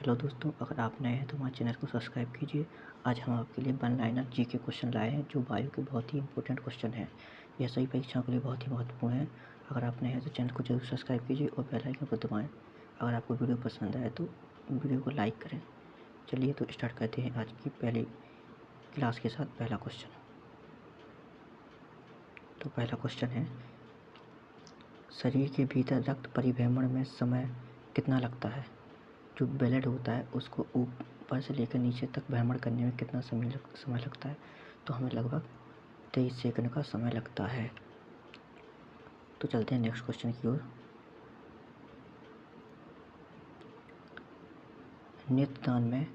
Hello दोस्तों, अगर आप नए हैं तो हमारे चैनल को सब्सक्राइब कीजिए। आज हम आपके लिए वन लाइनर जी के क्वेश्चन लाए हैं जो बायो के बहुत ही इंपॉर्टेंट क्वेश्चन हैं। यह सभी परीक्षाओं के लिए बहुत ही महत्वपूर्ण है। अगर आप नए हैं तो चैनल को जरूर सब्सक्राइब कीजिए और बेल आइकन को दबाएं। अगर आपको वीडियो पसंद आए तो वीडियो को लाइक करें। चलिए तो स्टार्ट करते हैं आज की पहली क्लास के साथ पहला क्वेश्चन। तो पहला क्वेश्चन है, शरीर के भीतर रक्त परिभ्रमण में समय कितना लगता है? जो ब्लड होता है उसको ऊपर से लेकर नीचे तक भ्रमण करने में कितना समय लगता है? तो हमें लगभग 23 सेकंड का समय लगता है। तो चलते हैं नेक्स्ट क्वेश्चन की ओर। नेत्रदान में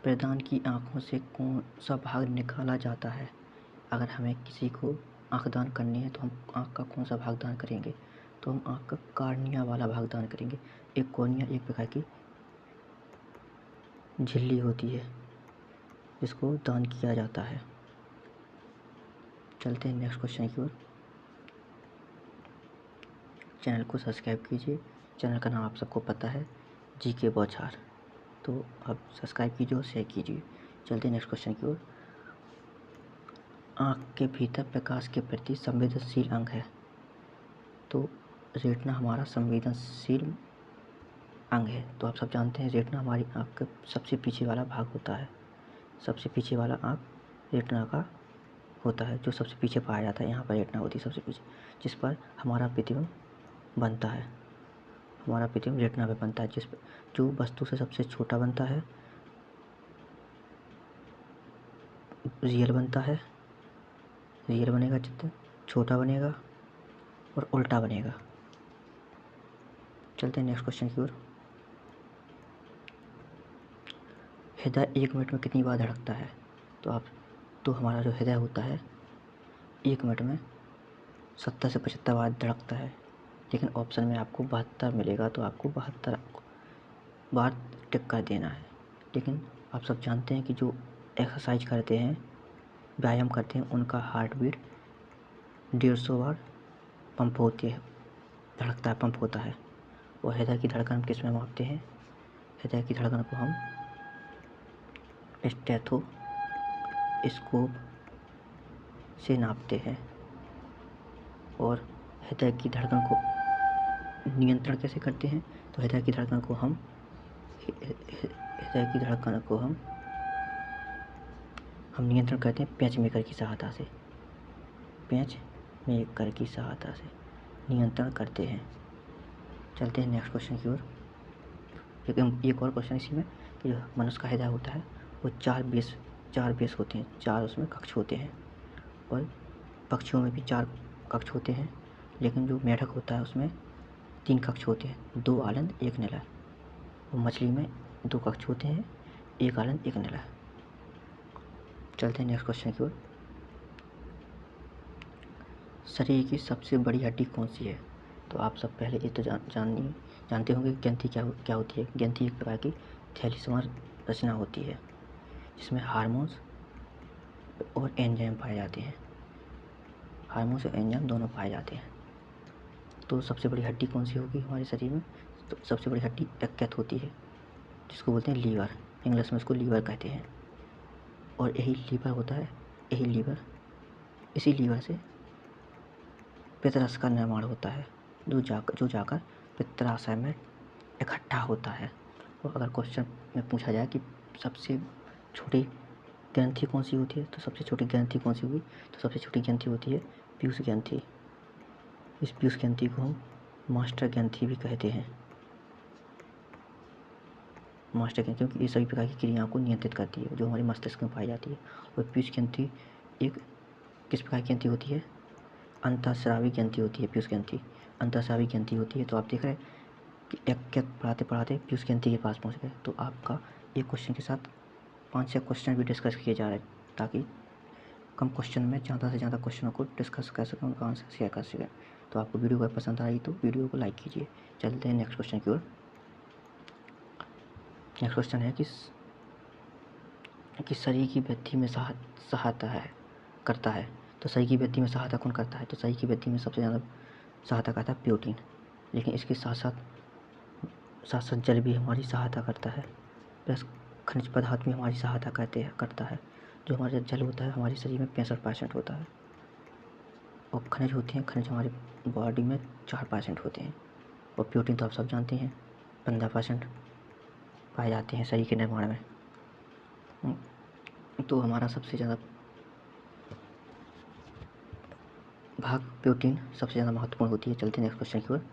प्रदान की आँखों से कौन सा भाग निकाला जाता है? अगर हमें किसी को आँख दान करनी है तो हम आँख का कौन सा भाग दान करेंगे? तो हम आँख का कार्निया वाला भाग दान करेंगे। एक कॉर्निया एक प्रकार की झिल्ली होती है जिसको दान किया जाता है। चलते हैं नेक्स्ट क्वेश्चन की ओर। चैनल को सब्सक्राइब कीजिए। चैनल का नाम आप सबको पता है, जी के बौछार। तो आप सब्सक्राइब कीजिए और शेयर कीजिए। चलते हैं नेक्स्ट क्वेश्चन की ओर। आँख के भीतर प्रकाश के प्रति संवेदनशील अंग है। तो रेटिना हमारा संवेदनशील अंग है। तो आप सब जानते हैं रेटिना हमारी आँख का सबसे पीछे वाला भाग होता है। सबसे पीछे वाला आँख रेटिना का होता है, जो सबसे पीछे पाया जाता है। यहाँ पर रेटिना होती है सबसे पीछे, जिस पर हमारा प्रतिबिंब बनता है। हमारा प्रतिबिंब रेटिना पे बनता है, जिस पर जो वस्तु से सबसे छोटा बनता है रियल बनता है। रियल बनेगा चित्र, छोटा बनेगा और उल्टा बनेगा। चलते हैं नेक्स्ट क्वेश्चन की ओर। हृदय 1 मिनट में कितनी बार धड़कता है? तो हमारा जो हृदय होता है 1 मिनट में 70 से 75 बार धड़कता है। लेकिन ऑप्शन में आपको 72 मिलेगा, तो आपको 72 बार टिक कर देना है। लेकिन आप सब जानते हैं कि जो एक्सरसाइज करते हैं, व्यायाम करते हैं, उनका हार्ट बीट 150 बार पंप होती है, धड़कता है, पंप होता है। और हृदय की धड़कन हम किस में मापते हैं? हृदय की धड़कन को हम स्टेथोस्कोप से नापते हैं। और हृदय की धड़कन को नियंत्रण कैसे करते हैं? तो हृदय की धड़कन को हम नियंत्रण करते हैं पेज मेकर की सहायता से। पेज मेकर की सहायता से नियंत्रण करते हैं। चलते हैं नेक्स्ट क्वेश्चन की ओर। एक और क्वेश्चन इसी में कि जो मनुष्य का हृदय होता है वो 4 बेस होते हैं, 4 उसमें कक्ष होते हैं। और पक्षियों में भी 4 कक्ष होते हैं, लेकिन जो मेढक होता है उसमें 3 कक्ष होते हैं, 2 आलंद 1 निलय। और मछली में 2 कक्ष होते हैं, 1 आलंद 1 निलय। चलते हैं नेक्स्ट क्वेश्चन की ओर। शरीर की सबसे बड़ी हड्डी कौन सी है? तो आप सब पहले ये तो जानते होंगे ग्रंथि क्या होती है। ग्रंथि एक प्रकार की थैलीसमर रचना होती है जिसमें हार्मोन्स और एंजाइम पाए जाते हैं। हार्मोन्स और एंजाइम दोनों पाए जाते हैं। तो सबसे बड़ी हड्डी कौन सी होगी हमारे शरीर में? तो सबसे बड़ी हड्डी यकृत होती है, जिसको बोलते हैं लीवर। इंग्लिश में उसको लीवर कहते हैं। और यही लीवर होता है, इसी लीवर से पित्तरस का निर्माण होता है, जो जाकर पित्ताशय में इकट्ठा होता है। और अगर क्वेश्चन में पूछा जाए कि सबसे छोटी ग्रंथि कौन सी होती है, तो सबसे छोटी ग्रंथि कौन सी होगी? तो सबसे छोटी ग्रंथि होती है पीयूष ग्रंथि। इस पीयूष ग्रंथि को हम मास्टर ग्रंथि भी कहते हैं। मास्टर ग्रंथि क्योंकि ये सभी प्रकार की क्रियाओं को नियंत्रित करती है जो हमारे मस्तिष्क में पाई जाती है। और पीयूष ग्रंथि एक किस प्रकार की ग्रंथि होती है? अंतःस्रावी ग्रंथि होती है पीयूष ग्रंथि, अंतःस्रावी ग्रंथि होती है। तो आप देख रहे हैं कि यकृत पढ़ाते पढ़ाते पीयूष ग्रंथि के पास पहुंच गए। तो आपका एक क्वेश्चन के साथ 5-6 क्वेश्चन भी डिस्कस किए जा रहे हैं, ताकि कम क्वेश्चन में ज़्यादा से ज़्यादा क्वेश्चनों को डिस्कस कर सकें, उनका आंसर शेयर कर सकें। तो आपको वीडियो अगर पसंद आई तो वीडियो को लाइक कीजिए। चलते हैं नेक्स्ट क्वेश्चन की ओर। नेक्स्ट क्वेश्चन है कि शरीर की वृद्धि में सहायता करता है। तो शरीर की वृद्धि में सहायता कौन करता है? तो शरीर की वृद्धि में सबसे ज़्यादा सहायता करता है प्रोटीन। लेकिन इसके साथ साथ जल भी हमारी सहायता करता है। प्लस खनिज पदार्थ भी हमारी सहायता करता है। जो हमारा जल होता है हमारे शरीर में 65% होता है, और खनिज होते हैं, खनिज हमारी बॉडी में 4% होते हैं, और प्रोटीन तो आप सब जानते हैं 15% पाए जाते हैं शरीर के निर्माण में। तो हमारा सबसे ज़्यादा भाग प्रोटीन सबसे ज़्यादा महत्वपूर्ण होती है। चलते हैं नेक्स्ट क्वेश्चन की ओर।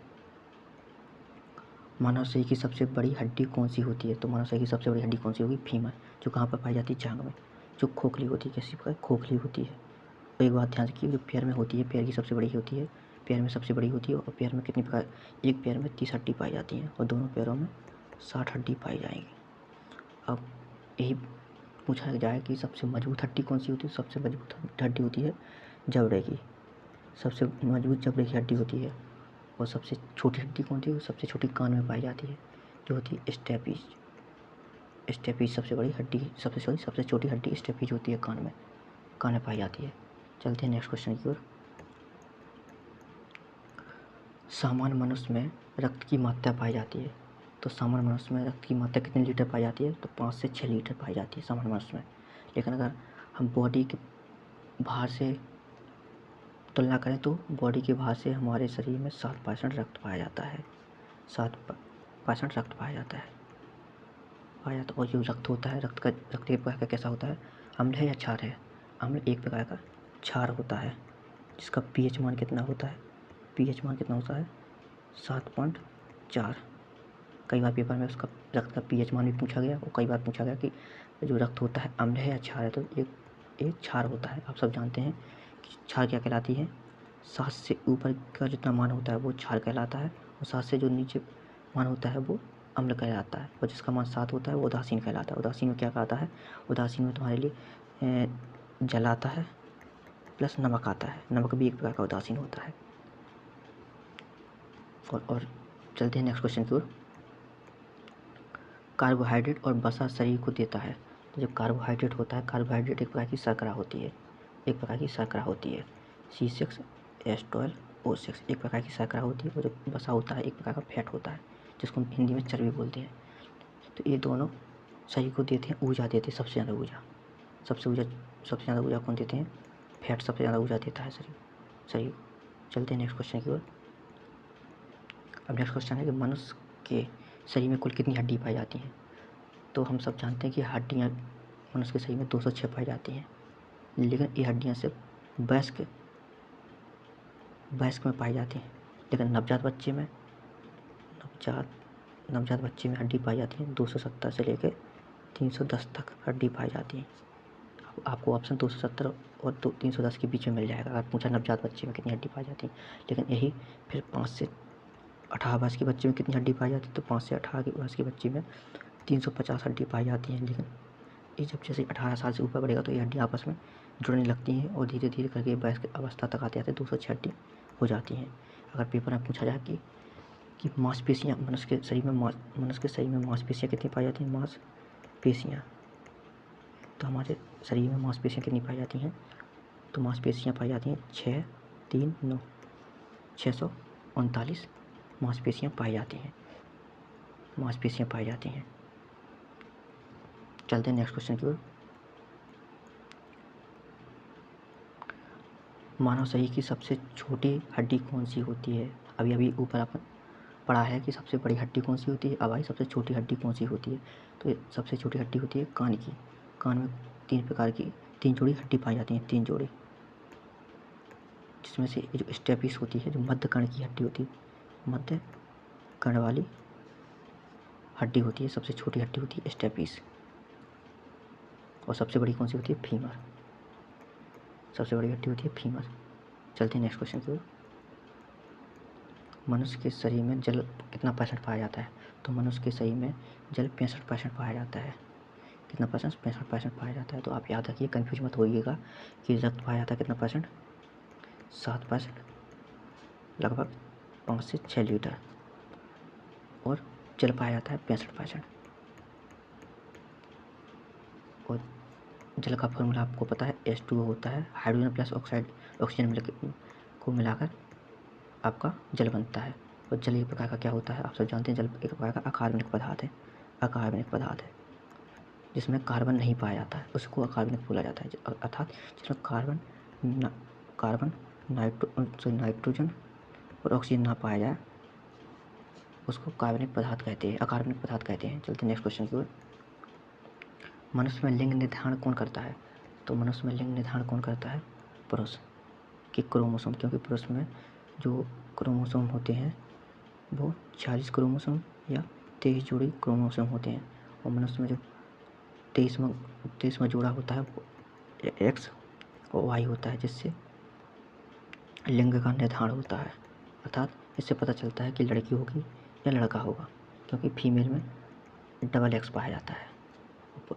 मानव शरीर की सबसे बड़ी हड्डी कौन सी होती है? तो मानव शरीर की सबसे बड़ी हड्डी कौन सी होगी? फीमर, जो कहाँ पर पाई जाती है? जांघ में, जो खोखली होती है। कैसी प्रकार? खोखली होती है। और एक बात ध्यान रखिए, जो पैर में होती है, पैर की सबसे बड़ी होती है, पैर में सबसे बड़ी होती है। और पैर में कितनी प्रकार? एक पैर में 30 हड्डी पाई जाती है और दोनों पैरों में 60 हड्डी पाई जाएंगी। अब यही पूछा जाए कि सबसे मजबूत हड्डी कौन सी होती है? सबसे मजबूत हड्डी होती है जबड़े की, सबसे मजबूत जबड़े की हड्डी होती है। और सबसे छोटी हड्डी कौन सी है? सबसे छोटी कान में पाई जाती है, जो होती है स्टेपीज। स्टेपीज सबसे बड़ी हड्डी, सबसे छोटी हड्डी स्टेपीज होती है, कान में पाई जाती है। चलते हैं नेक्स्ट क्वेश्चन की ओर। सामान्य मनुष्य में रक्त की मात्रा पाई जाती है। तो सामान्य मनुष्य में रक्त की मात्रा कितने लीटर पाई जाती है? तो 5 से 6 लीटर पाई जाती है सामान्य मनुष्य में। लेकिन अगर हम बॉडी के बाहर से तुलना करें तो बॉडी के बाहर से हमारे शरीर में 7% रक्त पाया जाता है। 7% रक्त पाया जाता है। और जो रक्त होता है, रक्त एक प्रकार का कैसा होता है? अम्ल है या क्षार है? अम्ल एक प्रकार का क्षार होता है, जिसका pH मान कितना होता है? pH मान कितना होता है? 7.4। कई बार पेपर में उसका रक्त का pH मान भी पूछा गया, और कई बार पूछा गया कि जो रक्त होता है अम्ल है या क्षार है? तो एक क्षार होता है। आप सब जानते हैं कि क्षार क्या कहलाती है? 7 से ऊपर का जितना मान होता है वो क्षार कहलाता है, और 7 से जो नीचे मान होता है वो अम्ल कहलाता है, और जिसका मान 7 होता है वो उदासीन कहलाता है। उदासीन में क्या कहलाता है? उदासीन में तुम्हारे लिए जल आता है प्लस नमक आता है। नमक भी एक प्रकार का उदासीन होता है। और चलते हैं नेक्स्ट क्वेश्चन की ओर। कार्बोहाइड्रेट और वसा शरीर को देता है। तो जब कार्बोहाइड्रेट होता है, कार्बोहाइड्रेट एक प्रकार की शर्करा होती है, एक प्रकार की शर्करा होती है, C6H12O6 एक प्रकार की शर्करा होती है। और जो वसा होता है एक प्रकार का फैट होता है, जिसको हम हिंदी में चर्बी बोलते हैं। तो ये दोनों शरीर को देते हैं, ऊर्जा देते हैं, सबसे ज़्यादा ऊर्जा। सबसे ज़्यादा ऊर्जा कौन देते हैं? फैट सबसे ज़्यादा ऊर्जा देता है शरीर को। चलते हैं नेक्स्ट क्वेश्चन की ओर। अब नेक्स्ट क्वेश्चन है कि मनुष्य के शरीर में कुल कितनी हड्डी पाई जाती हैं? तो हम सब जानते हैं कि हड्डियाँ मनुष्य के शरीर में 206 पाई जाती हैं, लेकिन ये हड्डियाँ सिर्फ वयस्क में पाई जाती हैं। लेकिन नवजात बच्चे में हड्डी पाई जाती है 270 से लेकर 310 तक हड्डी पाई जाती है। आपको ऑप्शन 270 और 310 के बीच में मिल जाएगा अगर पूछा नवजात बच्चे में कितनी हड्डी पाई जाती है। लेकिन यही फिर 5 से 18 वर्ष के बच्चे में कितनी हड्डी पाई जाती है? तो 5 से 18 वर्ष के बच्चे में 350 हड्डी पाई जाती हैं। लेकिन ये जब जैसे 18 साल से ऊपर बढ़ेगा तो ये हड्डी आपस में जुड़ने लगती हैं, और धीरे धीरे करके वयस्क अवस्था तक आते आते 206 हड्डी हो जाती हैं। अगर पेपर में पूछा जाए कि मांसपेशियाँ मनुष्य के शरीर में मांसपेशियाँ कितनी पाई जाती हैं? मांसपेशियाँ, तो हमारे शरीर में मांसपेशियाँ कितनी पाई जाती हैं? तो मांसपेशियाँ पाई जाती हैं 639 मांसपेशियाँ पाई जाती हैं। चलते हैं नेक्स्ट क्वेश्चन की ओर। मानव शरीर की सबसे छोटी हड्डी कौन सी होती है? अभी ऊपर अपन पढ़ा है कि सबसे बड़ी हड्डी कौन सी होती है, अब आई सबसे छोटी हड्डी कौन सी होती है। तो सबसे छोटी हड्डी होती है कान की। कान में 3 जोड़ी हड्डी पाई जाती हैं, 3 जोड़ी, जिसमें से जो स्टेपिस होती है, जो मध्य कर्ण की हड्डी होती है, मध्य कर्ण वाली हड्डी होती है, सबसे छोटी हड्डी होती है स्टेपिस। और सबसे बड़ी कौन सी होती है? फीमर। सबसे बड़ी हड्डी होती है फीमर। चलते हैं नेक्स्ट क्वेश्चन की ओर। मनुष्य के शरीर में जल कितना % पाया जाता है? तो मनुष्य के शरीर में जल 65% पाया जाता है। कितना %? 65% पाया जाता है। तो आप याद रखिए, कन्फ्यूज मत होइएगा कि रक्त पाया जाता है कितना %? 7%, लगभग 5 से 6 लीटर, और जल पाया जाता है 65%। और जल का फॉर्मूला आपको पता है, H2O होता है, हाइड्रोजन प्लस ऑक्सीजन को मिलाकर आपका जल बनता है। और जल एक प्रकार का क्या होता है? आप सब जानते हैं, जल एक प्रकार का अकार्बनिक पदार्थ है। जिसमें कार्बन नहीं पाया जाता है उसको अकार्बनिक बोला जाता है। अर्थात जिसमें कार्बन नाइट्रोजन और ऑक्सीजन ना पाया जाए उसको कार्बनिक पदार्थ कहते हैं, अकार्बनिक पदार्थ कहते हैं। चलते नेक्स्ट क्वेश्चन की ओर। मनुष्य में लिंग निर्धारण कौन करता है? तो मनुष्य में लिंग निर्धारण कौन करता है? पुरुष के क्रोमोसोम, क्योंकि पुरुष में जो क्रोमोसोम होते हैं वो 46 क्रोमोसोम या 23 जोड़ी क्रोमोसोम होते हैं, और मनुष्य में जो 23वां जोड़ा होता है वो एक्स और वाई होता है, जिससे लिंग का निर्धारण होता है। अर्थात इससे पता चलता है कि लड़की होगी या लड़का होगा, क्योंकि फीमेल में डबल एक्स पाया जाता है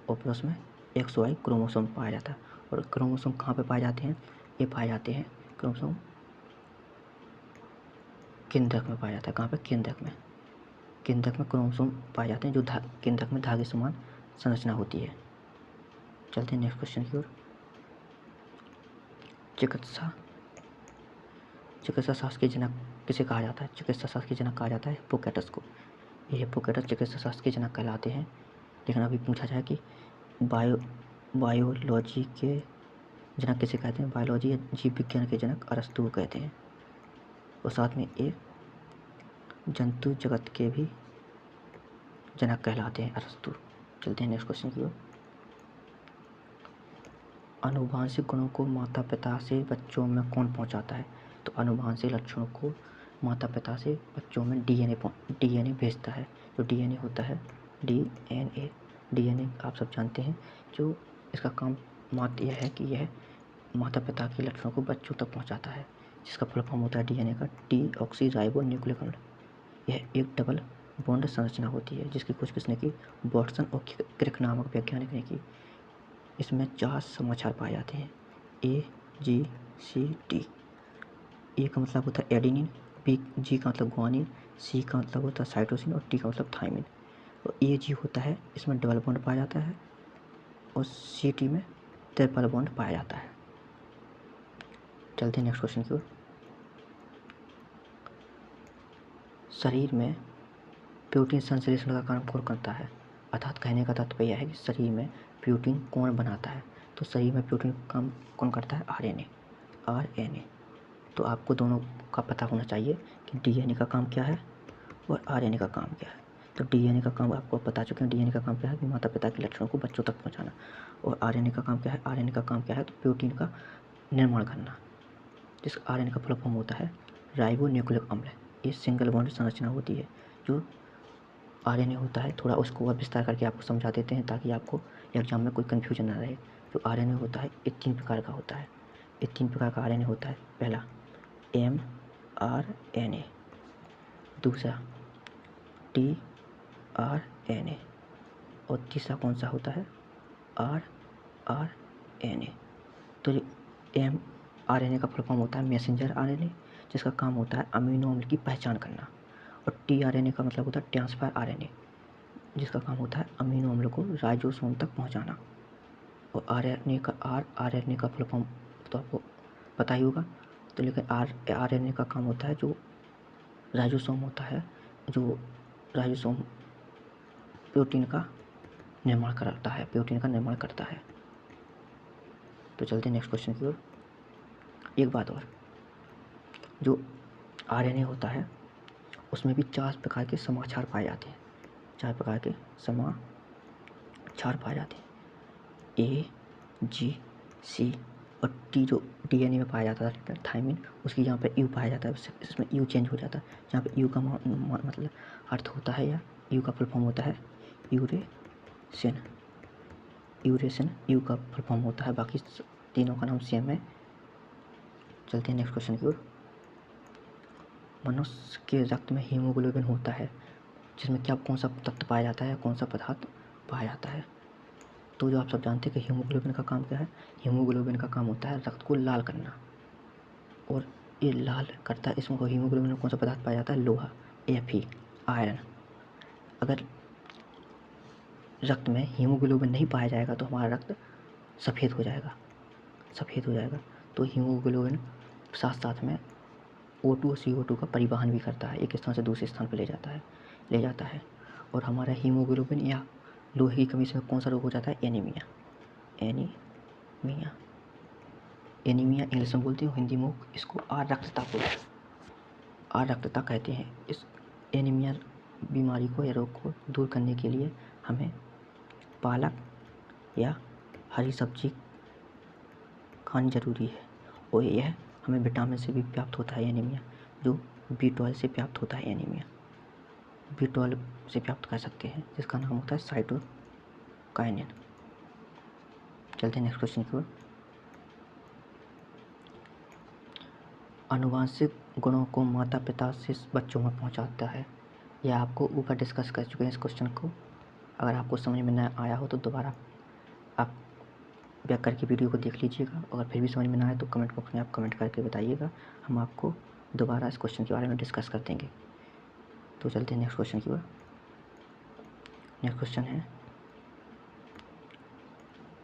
और पुरुष में एक्स वाई क्रोमोसोम पाया जाता है। और क्रोमोसोम कहाँ पे पाए जाते हैं? ये पाए जाते हैं क्रोमोसोम केंद्रक में पाया जाता है। कहाँ पे? केंद्रक में। केंद्रक में क्रोमोसोम पाए जाते हैं जो केंद्रक में धागे समान संरचना होती है। चलते हैं नेक्स्ट क्वेश्चन की ओर। चिकित्सा शास्त्र के जनक किसे कहा जाता है? चिकित्सा शास्त्र के जनक कहा जाता है हिप्पोक्रेटस को। ये हिप्पोक्रेटस चिकित्सा शास्त्र के जनक कहलाते हैं। लेकिन अभी पूछा जाए कि बायोलॉजी के जनक किसे कहते हैं? बायोलॉजी या जीव विज्ञान के जनक अरस्तु को कहते हैं, और साथ में ये जंतु जगत के भी जनक कहलाते हैं अरस्तु। चलते हैं नेक्स्ट क्वेश्चन की ओर। आनुवांशिक गुणों को माता पिता से बच्चों में कौन पहुंचाता है? तो आनुवांशिक लक्षणों को माता पिता से बच्चों में डीएनए भेजता है। जो डीएनए होता है डीएनए आप सब जानते हैं, जो इसका काम मात्र यह है कि यह माता पिता के लक्षणों को बच्चों तक पहुंचाता है, जिसका फुल फॉर्म होता है डीएनए का डीऑक्सी राइबो न्यूक्लिक। यह एक डबल बॉन्ड संरचना होती है, जिसकी खोज किसने की? वाटसन और क्रिक नामक वैज्ञानिक ने की। इसमें 4 समाचार पाए जाते हैं, AGCT। ए का मतलब होता है एडेनिन, जी का मतलब ग्वानिन, सी का मतलब होता है साइटोसिन और टी का मतलब थायमिन। और AG होता है, इसमें डबल बॉन्ड पाया जाता है, और CT में ट्रिपल बॉन्ड पाया जाता है। चलते हैं नेक्स्ट क्वेश्चन की ओर। शरीर में प्रोटीन संश्लेषण का काम कौन करता है? अर्थात कहने का तात्पर्य यह है कि शरीर में प्रोटीन कौन बनाता है? तो शरीर में प्रोटीन काम कौन करता है? RNA। तो आपको दोनों का पता होना चाहिए कि डीएनए का काम क्या है और RNA का काम क्या है। तो डीएनए का काम आपको बता चुके हैं। डीएनए का काम क्या है? कि माता पिता के लक्षणों को बच्चों तक पहुंचाना। और RNA का काम क्या है? RNA का काम क्या है? तो प्रोटीन का निर्माण करना, जिस RNA का फुल फॉर्म होता है राइबो न्यूक्लिक अम्ल। ये सिंगल बॉन्ड संरचना होती है। जो RNA होता है, थोड़ा उसको और विस्तार करके आपको समझा देते हैं ताकि आपको एग्जाम में कोई कन्फ्यूजन ना रहे। जो RNA होता है ये 3 प्रकार का होता है। ये 3 प्रकार का RNA होता है। पहला mRNA, दूसरा tRNA, और तीसरा कौन सा होता है? rRNA। तो जो mRNA का फुल फॉर्म होता है मैसेंजर RNA, जिसका काम होता है अमीनो अम्ल की पहचान करना। और tRNA का मतलब होता है ट्रांसफर RNA, जिसका काम होता है अमीनो अम्ल को राइबोसोम तक पहुंचाना। और RNA का फुल फॉर्म तो आपको पता ही होगा। तो लेकिन RNA का काम होता है जो राइबोसोम होता है, जो राइबोसोम प्रोटीन का निर्माण करता है। तो चलते हैं नेक्स्ट क्वेश्चन की ओर। एक बात और, जो RNA होता है उसमें भी 4 प्रकार के समाचार पाए जाते हैं। 4 प्रकार के समाचार पाए जाते हैं। AGC और T जो डीएनए में पाया जाता है थायमिन, उसकी यहाँ पे यू पाया जाता है, इसमें यू चेंज हो जाता है। जहाँ पे यू का मतलब अर्थ होता है, या यू का फुल फॉर्म होता है यूरेसिन। यू का फुल फॉर्म होता है, बाकी तीनों का नाम सेम है। चलते हैं नेक्स्ट क्वेश्चन की ओर। मनुष्य के रक्त में हीमोग्लोबिन होता है, जिसमें क्या कौन सा तत्व पाया जाता है, कौन सा पदार्थ पाया जाता है? तो जो आप सब जानते हैं कि हीमोग्लोबिन का काम क्या है? हीमोग्लोबिन का काम होता है रक्त को लाल करना, और ये लाल करता है। इसमें हीमोग्लोबिन में कौन सा पदार्थ पाया जाता है? लोहा, Fe, आयरन। अगर रक्त में हीमोग्लोबिन नहीं पाया जाएगा तो हमारा रक्त सफ़ेद हो जाएगा। तो हीमोग्लोबिन साथ साथ में O2 और CO2 का परिवहन भी करता है, एक स्थान से दूसरे स्थान पर ले जाता है। और हमारा हीमोग्लोबिन या लोहे की कमी से कौन सा रोग हो जाता है? एनीमिया। एनीमिया, एनीमिया इंग्लिश में बोलते हैं, हिंदी में इसको आरक्तता बोलते हैं, आरक्तता कहते हैं। इस एनीमिया बीमारी को या रोग को दूर करने के लिए हमें पालक या हरी सब्जी खानी ज़रूरी है, और यह हमें विटामिन से भी प्राप्त होता है एनीमिया, जो B12 से प्राप्त होता है एनीमिया, B12 से प्राप्त कर सकते हैं, जिसका नाम होता है साइटोकाइनिन। चलते हैं नेक्स्ट क्वेश्चन की ओर। आनुवांशिक गुणों को माता पिता से बच्चों में पहुंचाता है। यह आपको ऊपर डिस्कस कर चुके हैं इस क्वेश्चन को। अगर आपको समझ में न आया हो तो दोबारा आप बैक करके वीडियो को देख लीजिएगा। अगर फिर भी समझ में ना आए तो कमेंट बॉक्स में आप कमेंट करके बताइएगा, हम आपको दोबारा इस क्वेश्चन के बारे में डिस्कस कर देंगे। तो चलते हैं नेक्स्ट क्वेश्चन की ओर। नेक्स्ट क्वेश्चन है,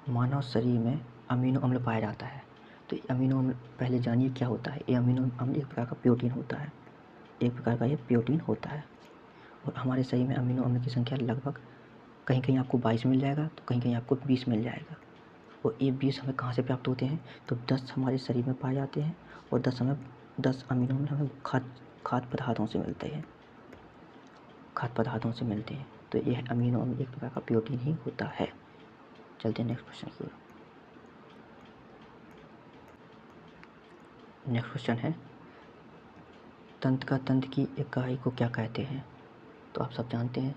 मानव शरीर में अमीनो अम्ल पाया जाता है। तो अमीनो अम्ल पहले जानिए क्या होता है। ये अमीनो अम्ल एक प्रकार का प्रोटीन होता है, एक प्रकार का ये प्रोटीन होता है, और हमारे शरीर में अमीनो अम्ल की संख्या लगभग कहीं कहीं आपको 22 मिल जाएगा, तो कहीं कहीं आपको 20 मिल जाएगा। और ये 20 हमें कहाँ से प्राप्त होते हैं? तो 10 हमारे शरीर में पाए जाते हैं, और 10 अमीनो अम्ल हमें खाद्य पदार्थों से मिलते हैं, खाद्य पदार्थों से मिलते हैं। तो यह अमीनो अम्ल एक प्रकार का प्रोटीन ही होता है। चलते हैं नेक्स्ट क्वेश्चन की ओर। नेक्स्ट क्वेश्चन है, तंत्र का तंत्र की इकाई को क्या कहते हैं? तो आप सब जानते हैं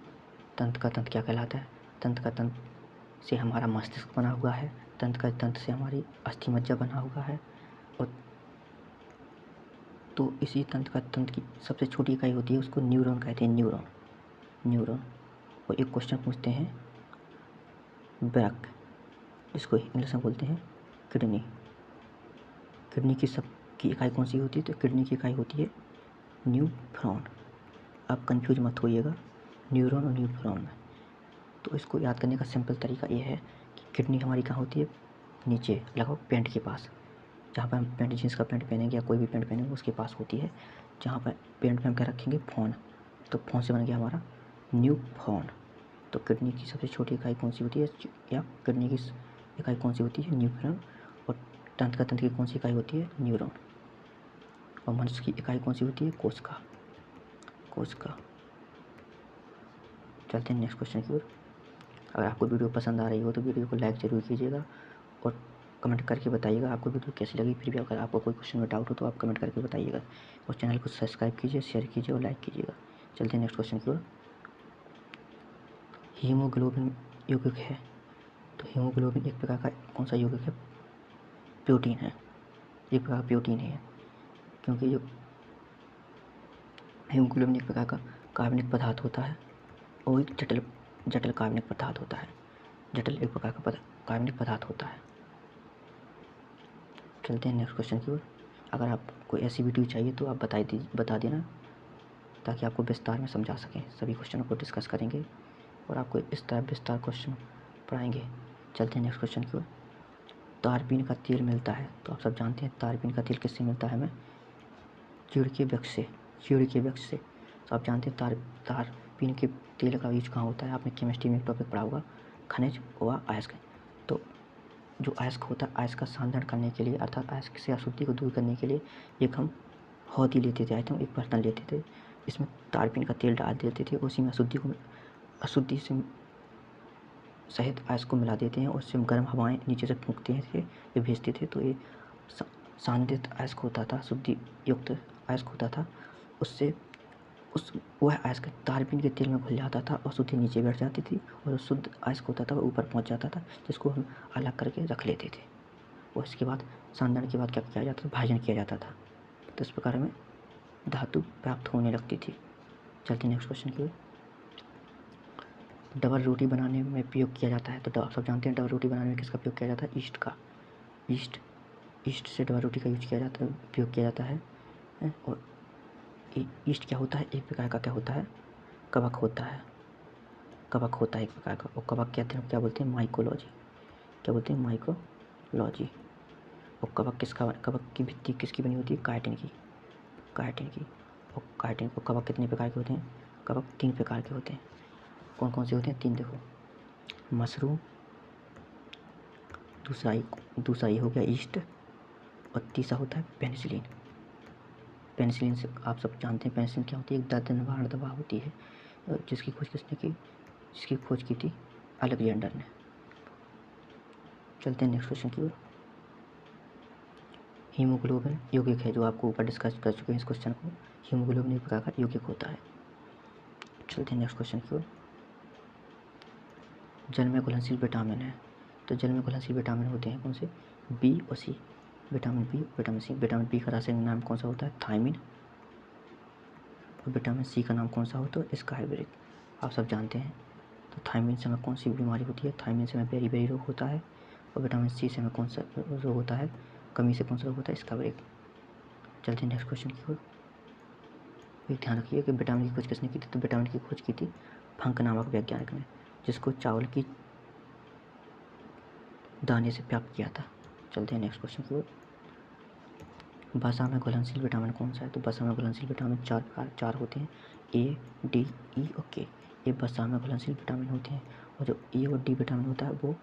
तंत्र का तंत्र क्या कहलाता है। तंत्र का तंत्र से हमारा मस्तिष्क बना हुआ है, तंत्र का तंत्र से हमारी अस्थि मज्जा बना हुआ है, और तो इसी तंत्र का तंत्र की सबसे छोटी इकाई होती है, उसको न्यूरॉन कहते हैं, न्यूरॉन। और एक क्वेश्चन पूछते हैं, ब्रक, इसको इंग्लिश में बोलते हैं किडनी। किडनी की इकाई कौन सी होती है? तो किडनी की इकाई होती है न्यूफ्रॉन। आप कंफ्यूज मत होइएगा न्यूरॉन और न्यूफ्रॉन में। तो इसको याद करने का सिंपल तरीका ये है कि किडनी हमारी कहाँ होती है? नीचे लगभग पेंट के पास, जहाँ पर हम पेंट, जीन्स का पेंट पहनेंगे या कोई भी पेंट पहनेंगे उसके पास होती है। जहाँ पर पेंट में हम क्या रखेंगे? फोन, तो फोन से बन गया हमारा न्यूफ्रॉन। तो किडनी की सबसे छोटी इकाई कौन सी होती है, या किडनी की इकाई कौन सी होती है? न्यूफ्रॉन। और तंत्र का तंत्र की कौन सी इकाई होती है? न्यूरॉन। और मनुष्य की इकाई कौन सी होती है? कोशिका। चलते हैं नेक्स्ट क्वेश्चन की ओर। अगर आपको वीडियो पसंद आ रही हो तो वीडियो को लाइक ज़रूर कीजिएगा, और कमेंट करके बताइएगा आपको वीडियो कैसी लगी। फिर भी अगर आपको कोई क्वेश्चन में डाउट हो तो आप कमेंट करके बताइएगा, और चैनल को सब्सक्राइब कीजिए, शेयर कीजिए और लाइक कीजिएगा। चलते हैं नेक्स्ट क्वेश्चन की ओर। हीमोग्लोबिन यौगिक है। तो हीमोग्लोबिन एक प्रकार का कौन सा यौगिक है? प्रोटीन है, एक प्रकार का प्रोटीन है, क्योंकि जो हीमोग्लोबिन एक प्रकार का कार्बनिक पदार्थ होता है, और एक जटिल कार्बनिक पदार्थ होता है। जटिल एक प्रकार का कार्बनिक पदार्थ होता है। चलते हैं नेक्स्ट क्वेश्चन की ओर। अगर आपको ऐसी वीडियो चाहिए तो आप बता देना, ताकि आपको विस्तार में समझा सकें। सभी क्वेश्चनों को डिस्कस करेंगे और आपको इस तरह विस्तार क्वेश्चन पढ़ाएंगे। चलते हैं नेक्स्ट क्वेश्चन की ओर। तारपीन का तेल मिलता है। तो आप सब जानते हैं तारपीन का तेल किससे मिलता है हमें? चीड़ के वृक्ष से। तो आप जानते हैं तारपीन के तेल का यूज कहाँ होता है? आपने केमिस्ट्री में एक टॉपिक पढ़ा होगा, खनिज व अयस्क। तो जो अयस्क होता है, अयस्क का शांतन करने के लिए, अर्थात अयस्क से अशुद्धि को दूर करने के लिए एक हम हौदी लेते थे, एक बर्तन लेते थे, इसमें तारपीन का तेल डाल देते थे, उसी में अशुद्धि से सहित अयस्क को मिला देते हैं, और उससे गर्म हवाएं नीचे से फूंकते थे, ये भेजते थे। तो ये शांतित अयस्क होता था, शुद्धि युक्त अयस्क होता था। उससे वह अयस्क तारपीन के तेल में घुल जाता था, और शुद्धि नीचे बैठ जाती थी, और शुद्ध अयस्क होता था वह ऊपर पहुंच जाता था, जिसको हम अलग करके रख लेते थे। और इसके बाद सांधन के बाद क्या किया जाता था? भाजन किया जाता था। तो इस प्रकार हमें धातु प्राप्त होने लगती थी। चलते नेक्स्ट क्वेश्चन की ओर। डबल रोटी बनाने में प्रयोग किया जाता है। तो आप सब जानते हैं डबल रोटी बनाने में किसका प्रयोग किया जाता है? ईस्ट का। ईस्ट से डबल रोटी का यूज किया जाता है, प्रयोग किया जाता है। और ईस्ट क्या होता है? एक प्रकार का क्या होता है? कवक होता है एक प्रकार का। और कवक क्या बोलते हैं? माइकोलॉजी। क्या बोलते हैं? माइकोलॉजी। और कवक की भित्ति किसकी बनी होती है? काइटिन की। और काइटिन को कवक कितने प्रकार के होते हैं? कवक 3 प्रकार के होते हैं। कौन कौन से होते हैं? 3 देखो, मशरूम, दूसरा ये हो गया ईस्ट, और तीसरा होता है पेनिसिलिन। पेनिसिलिन से आप सब जानते हैं पेनिसिलिन क्या होती है, एक दर्द निवारण दवा होती है, जिसकी खोज किसने की, जिसकी खोज की थी अलेक्जेंडर ने। चलते हैं नेक्स्ट क्वेश्चन की ओर। हीमोग्लोबिन यौगिक है, जो आपको ऊपर डिस्कस कर चुके हैं इस क्वेश्चन को। हीमोग्लोबिन एक प्रकार का यौगिक होता है। चलते हैं नेक्स्ट क्वेश्चन की ओर। जल में घुलनशील विटामिन है, तो जल में घुलनशील विटामिन होते हैं कौन से, बी और C. Vitamin B, vitamin C. Vitamin B का रासायनिक नाम कौन सा होता है, थायमिन। और विटामिन सी का नाम कौन सा होता है, स्कार्बिक। आप सब जानते हैं। तो थायमिन से हमें कौन सी बीमारी होती है, थायमिन से हमें बेरी रोग होता है। और विटामिन सी से हमें कौन सा रोग होता है, कमी से कौन सा रोग होता है, स्कार्बिक। चलते हैं नेक्स्ट क्वेश्चन की ओर। एक ध्यान रखिए कि विटामिन की खोज किसने की थी, तो विटामिन की खोज की थी फंक नामक वैज्ञानिक ने, जिसको चावल की दाने से प्राप्त किया था। चलते हैं नेक्स्ट क्वेश्चन की ओर। वसा में घुलनशील विटामिन कौन सा है, तो वसा में घुलनशील विटामिन चार होते हैं, ए, डी, ई और के। ये वसा में घुलनशील विटामिन होते हैं, और जो ए और डी विटामिन होता है वो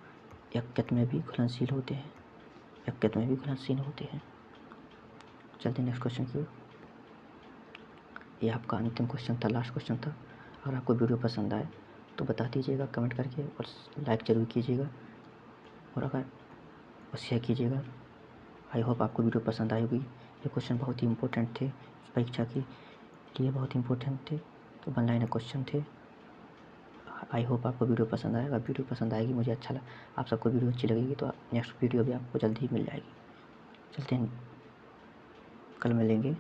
यकृत में भी घुलनशील होते हैं, यकृत में भी घुलनशील होते हैं। चलते हैं नेक्स्ट क्वेश्चन की ओर। ये आपका अंतिम क्वेश्चन था, लास्ट क्वेश्चन था। अगर आपको वीडियो पसंद आए तो बता दीजिएगा कमेंट करके, और लाइक ज़रूर कीजिएगा, और शेयर कीजिएगा। आई होप आपको वीडियो पसंद आई होगी। ये क्वेश्चन बहुत ही इंपॉर्टेंट थे, परीक्षा के लिए बहुत इंपॉर्टेंट थे, तो वन लाइनर क्वेश्चन थे। आई होप आपको वीडियो पसंद आएगा। वीडियो पसंद आएगी, मुझे अच्छा लगा, आप सबको वीडियो अच्छी लगेगी तो नेक्स्ट वीडियो भी आपको जल्दी ही मिल जाएगी। चलते हैं, कल मिलेंगे।